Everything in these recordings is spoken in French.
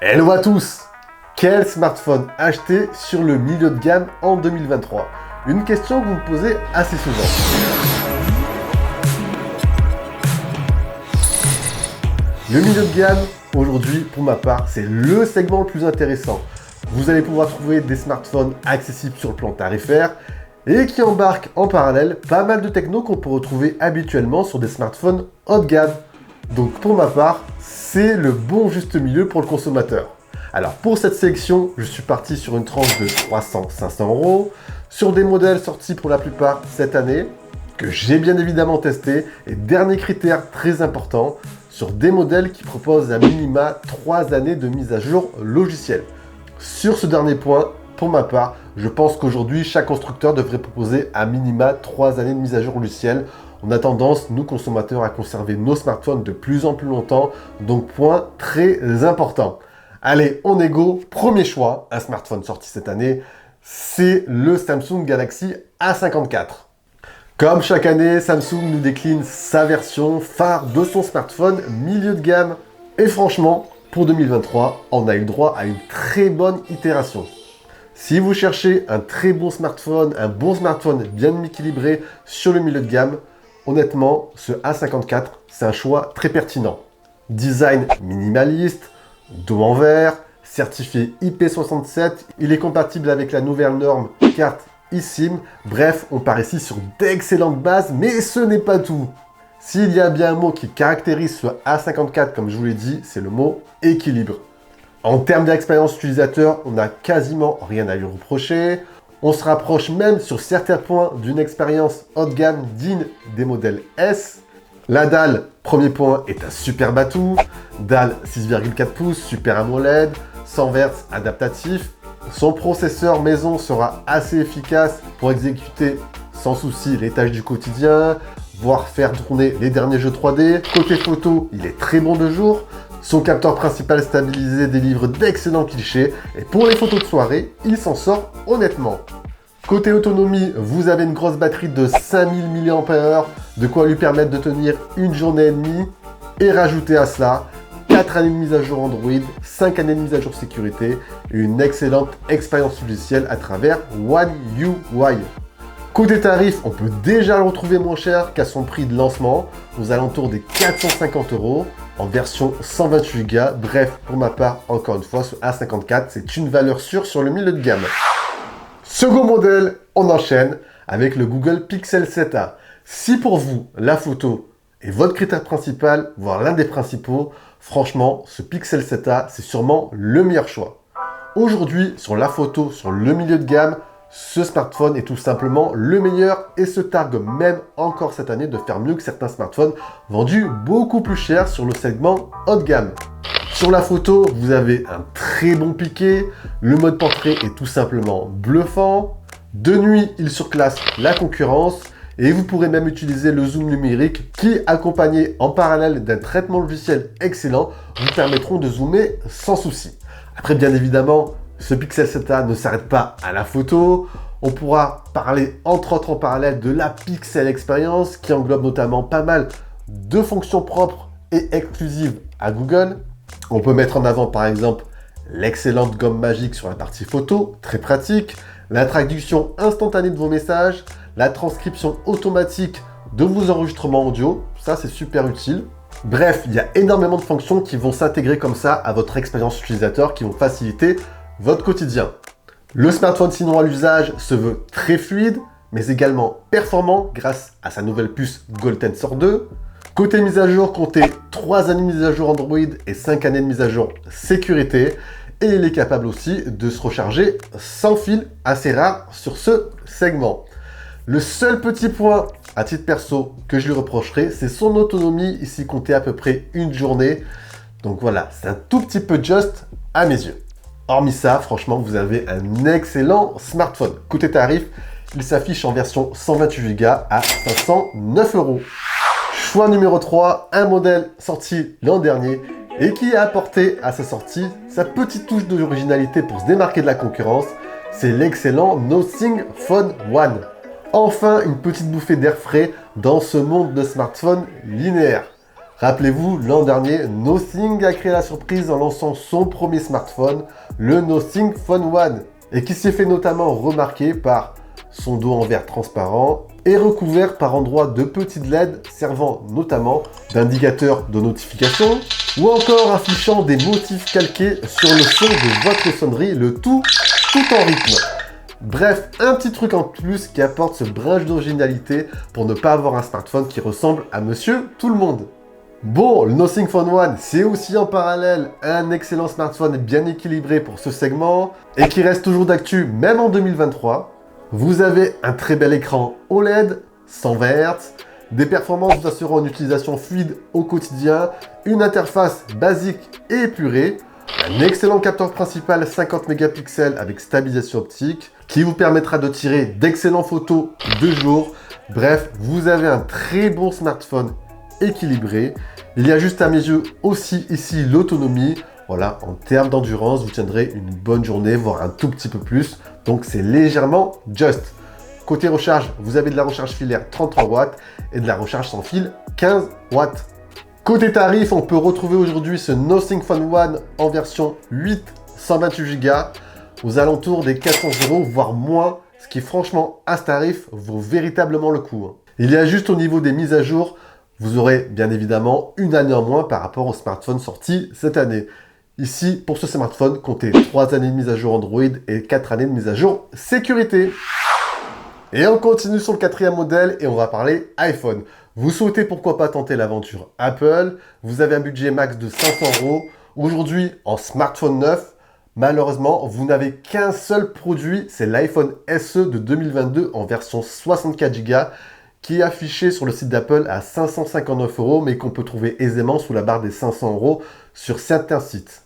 Hello à tous! Quel smartphone acheter sur le milieu de gamme en 2023? Une question que vous me posez assez souvent. Le milieu de gamme, aujourd'hui, pour ma part, c'est le segment le plus intéressant. Vous allez pouvoir trouver des smartphones accessibles sur le plan tarifaire et qui embarquent en parallèle pas mal de techno qu'on peut retrouver habituellement sur des smartphones haut de gamme. Donc pour ma part, c'est le bon juste milieu pour le consommateur. Alors pour cette sélection, je suis parti sur une tranche de 300-500 euros, sur des modèles sortis pour la plupart cette année, que j'ai bien évidemment testé, et dernier critère très important, sur des modèles qui proposent à minima 3 années de mise à jour logicielle. Sur ce dernier point, pour ma part, je pense qu'aujourd'hui, chaque constructeur devrait proposer à minima 3 années de mise à jour logicielle. On a tendance, nous consommateurs, à conserver nos smartphones de plus en plus longtemps, donc point très important. Allez, on est go, premier choix, un smartphone sorti cette année, c'est le Samsung Galaxy A54. Comme chaque année, Samsung nous décline sa version phare de son smartphone milieu de gamme. Et franchement, pour 2023, on a eu le droit à une très bonne itération. Si vous cherchez un très bon smartphone, un bon smartphone bien équilibré sur le milieu de gamme, honnêtement, ce A54, c'est un choix très pertinent. Design minimaliste, dos en verre, certifié IP67, il est compatible avec la nouvelle norme carte eSIM. Bref, on part ici sur d'excellentes bases, mais ce n'est pas tout. S'il y a bien un mot qui caractérise ce A54, comme je vous l'ai dit, c'est le mot équilibre. En termes d'expérience utilisateur, on n'a quasiment rien à lui reprocher. On se rapproche même sur certains points d'une expérience haut de gamme digne des modèles S. La dalle, premier point, est un super atout. Dalle 6,4 pouces, Super AMOLED, 100 Hz adaptatif. Son processeur maison sera assez efficace pour exécuter sans souci les tâches du quotidien, voire faire tourner les derniers jeux 3D. Côté photo, il est très bon de jour. Son capteur principal stabilisé délivre d'excellents clichés. Et pour les photos de soirée, il s'en sort honnêtement. Côté autonomie, vous avez une grosse batterie de 5000 mAh, de quoi lui permettre de tenir une journée et demie. Et rajouter à cela 4 années de mise à jour Android, 5 années de mise à jour sécurité et une excellente expérience logicielle à travers One UI. Côté tarif, on peut déjà le retrouver moins cher qu'à son prix de lancement, aux alentours des 450 euros, en version 128 Go. Bref, pour ma part, encore une fois, ce A54, c'est une valeur sûre sur le milieu de gamme. Second modèle, on enchaîne avec le Google Pixel 7a. Si pour vous, la photo est votre critère principal, voire l'un des principaux, franchement, ce Pixel 7a, c'est sûrement le meilleur choix. Aujourd'hui, sur la photo, sur le milieu de gamme, ce smartphone est tout simplement le meilleur et se targue même encore cette année de faire mieux que certains smartphones vendus beaucoup plus cher sur le segment haut de gamme. Sur la photo, vous avez un très bon piqué, le mode portrait est tout simplement bluffant, de nuit, il surclasse la concurrence et vous pourrez même utiliser le zoom numérique qui, accompagné en parallèle d'un traitement logiciel excellent, vous permettront de zoomer sans souci. Après, bien évidemment, ce Pixel 7a ne s'arrête pas à la photo. On pourra parler entre autres en parallèle de la Pixel Experience qui englobe notamment pas mal de fonctions propres et exclusives à Google. On peut mettre en avant par exemple l'excellente gomme magique sur la partie photo, très pratique, la traduction instantanée de vos messages, la transcription automatique de vos enregistrements audio, ça c'est super utile. Bref, il y a énormément de fonctions qui vont s'intégrer comme ça à votre expérience utilisateur, qui vont faciliter votre quotidien. Le smartphone sinon à l'usage se veut très fluide, mais également performant grâce à sa nouvelle puce Golden Tensor 2. Côté mise à jour, comptez 3 années de mise à jour Android et 5 années de mise à jour sécurité. Et il est capable aussi de se recharger sans fil, assez rare sur ce segment. Le seul petit point, à titre perso, que je lui reprocherai, c'est son autonomie, ici comptée à peu près une journée. Donc voilà, c'est un tout petit peu juste à mes yeux. Hormis ça, franchement, vous avez un excellent smartphone. Côté tarif, il s'affiche en version 128 Go à 509 euros. Choix numéro 3, un modèle sorti l'an dernier et qui a apporté à sa sortie sa petite touche d'originalité pour se démarquer de la concurrence, c'est l'excellent Nothing Phone One. Enfin, une petite bouffée d'air frais dans ce monde de smartphones linéaires. Rappelez-vous, l'an dernier, Nothing a créé la surprise en lançant son premier smartphone, le Nothing Phone One, et qui s'est fait notamment remarquer par son dos en verre transparent et recouvert par endroits de petites LED servant notamment d'indicateur de notification ou encore affichant des motifs calqués sur le son de votre sonnerie, le tout en rythme. Bref, un petit truc en plus qui apporte ce brin d'originalité pour ne pas avoir un smartphone qui ressemble à monsieur tout le monde. Bon, le Nothing Phone One, c'est aussi en parallèle un excellent smartphone bien équilibré pour ce segment et qui reste toujours d'actu même en 2023. Vous avez un très bel écran OLED, 120 Hz, des performances vous assurant une utilisation fluide au quotidien, une interface basique et épurée, un excellent capteur principal 50 mégapixels avec stabilisation optique qui vous permettra de tirer d'excellentes photos de jour. Bref, vous avez un très bon smartphone équilibré. Il y a juste à mes yeux aussi ici l'autonomie. Voilà, en termes d'endurance, vous tiendrez une bonne journée, voire un tout petit peu plus. Donc c'est légèrement just. Côté recharge, vous avez de la recharge filaire 33 watts et de la recharge sans fil 15 watts. Côté tarif, on peut retrouver aujourd'hui ce Nothing Phone One en version 8, 128 Go aux alentours des 400 €, voire moins, ce qui franchement à ce tarif vaut véritablement le coup. Il y a juste au niveau des mises à jour, vous aurez bien évidemment une année en moins par rapport au smartphone sorti cette année. Ici, pour ce smartphone, comptez 3 années de mise à jour Android et 4 années de mise à jour sécurité. Et on continue sur le 4e modèle et on va parler iPhone. Vous souhaitez pourquoi pas tenter l'aventure Apple, vous avez un budget max de 500 €. Aujourd'hui, en smartphone neuf, malheureusement, vous n'avez qu'un seul produit, c'est l'iPhone SE de 2022 en version 64 Go, qui est affiché sur le site d'Apple à 559 €, mais qu'on peut trouver aisément sous la barre des 500 € sur certains sites.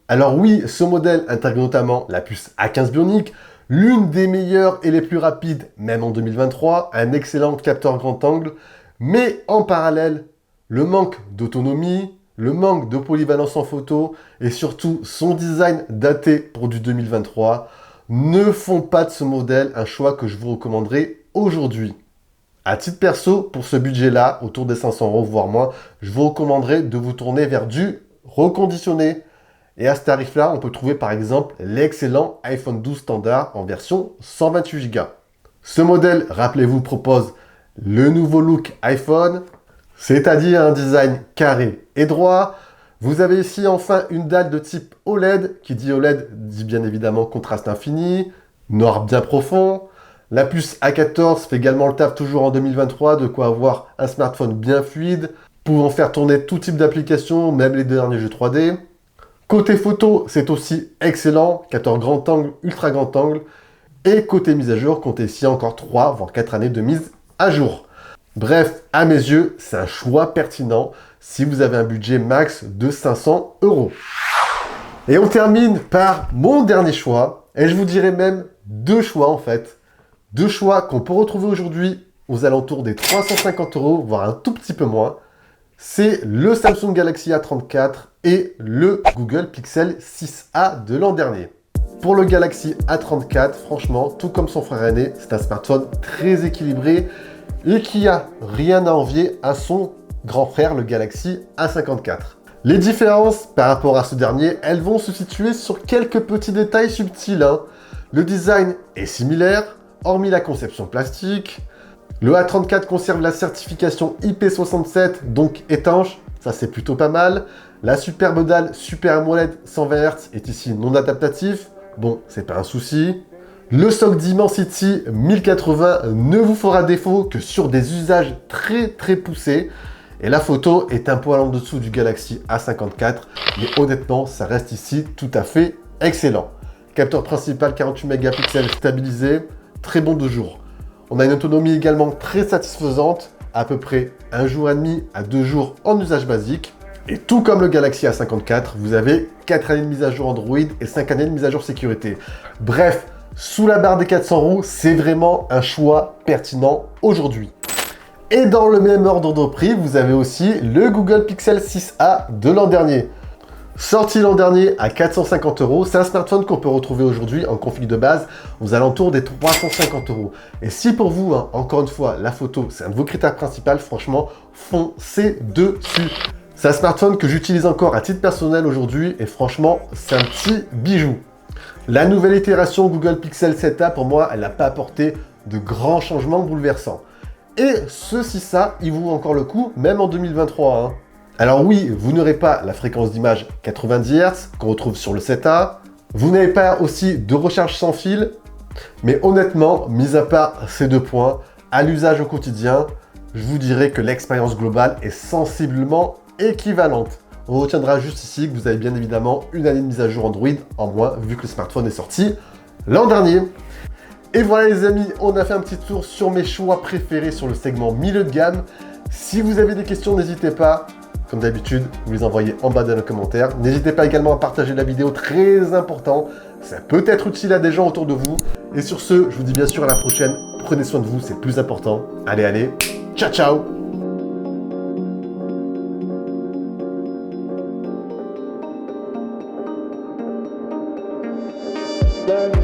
Alors oui, ce modèle intègre notamment la puce A15 Bionic, l'une des meilleures et les plus rapides, même en 2023, un excellent capteur grand angle, mais en parallèle, le manque d'autonomie, le manque de polyvalence en photo et surtout son design daté pour du 2023 ne font pas de ce modèle un choix que je vous recommanderais aujourd'hui. À titre perso, pour ce budget-là, autour des 500 €, voire moins, je vous recommanderais de vous tourner vers du reconditionné. Et à ce tarif-là, on peut trouver par exemple l'excellent iPhone 12 standard en version 128 Go. Ce modèle, rappelez-vous, propose le nouveau look iPhone, c'est-à-dire un design carré et droit. Vous avez ici enfin une dalle de type OLED, qui dit OLED dit bien évidemment contraste infini, noir bien profond. La puce A14 fait également le taf toujours en 2023, de quoi avoir un smartphone bien fluide, pouvant faire tourner tout type d'applications, même les derniers jeux 3D. Côté photo, c'est aussi excellent, capteur grand angle, ultra grand angle. Et côté mise à jour, comptez ici encore 3 voire 4 années de mise à jour. Bref, à mes yeux, c'est un choix pertinent si vous avez un budget max de 500 €. Et on termine par mon dernier choix, et je vous dirais même 2 choix en fait. 2 choix qu'on peut retrouver aujourd'hui aux alentours des 350 €, voire un tout petit peu moins. C'est le Samsung Galaxy A34 et le Google Pixel 6a de l'an dernier. Pour le Galaxy A34, franchement, tout comme son frère aîné, c'est un smartphone très équilibré et qui a rien à envier à son grand frère, le Galaxy A54. Les différences par rapport à ce dernier, elles vont se situer sur quelques petits détails subtils. Le design est similaire, hormis la conception plastique. Le A34 conserve la certification IP67, donc étanche, ça c'est plutôt pas mal. La superbe dalle Super AMOLED 120 Hz est ici non adaptatif, bon c'est pas un souci. Le SOC Dimensity 1080 ne vous fera défaut que sur des usages très poussés. Et la photo est un poil en dessous du Galaxy A54, mais honnêtement ça reste ici tout à fait excellent. Capteur principal 48 mégapixels stabilisé, très bon de jour. On a une autonomie également très satisfaisante, à peu près 1 jour et demi à 2 jours en usage basique. Et tout comme le Galaxy A54, vous avez 4 années de mise à jour Android et 5 années de mise à jour sécurité. Bref, sous la barre des 400 €, c'est vraiment un choix pertinent aujourd'hui. Et dans le même ordre de prix, vous avez aussi le Google Pixel 6a de l'an dernier. Sorti l'an dernier à 450 euros, c'est un smartphone qu'on peut retrouver aujourd'hui en config de base aux alentours des 350 euros. Et si pour vous, hein, encore une fois, la photo, c'est un de vos critères principaux, franchement, foncez dessus. C'est un smartphone que j'utilise encore à titre personnel aujourd'hui et franchement, c'est un petit bijou. La nouvelle itération Google Pixel 7a, pour moi, elle n'a pas apporté de grands changements bouleversants. Et ça, il vaut encore le coup, même en 2023. Hein. Alors oui, vous n'aurez pas la fréquence d'image 90 Hz qu'on retrouve sur le 7A. Vous n'avez pas aussi de recharge sans fil. Mais honnêtement, mis à part ces deux points, à l'usage au quotidien, je vous dirais que l'expérience globale est sensiblement équivalente. On retiendra juste ici que vous avez bien évidemment une année de mise à jour Android en moins vu que le smartphone est sorti l'an dernier. Et voilà les amis, on a fait un petit tour sur mes choix préférés sur le segment milieu de gamme. Si vous avez des questions, n'hésitez pas. Comme d'habitude, vous les envoyez en bas dans les commentaires. N'hésitez pas également à partager la vidéo, très important. Ça peut être utile à des gens autour de vous. Et sur ce, je vous dis bien sûr à la prochaine. Prenez soin de vous, c'est le plus important. Allez, ciao ciao. Learn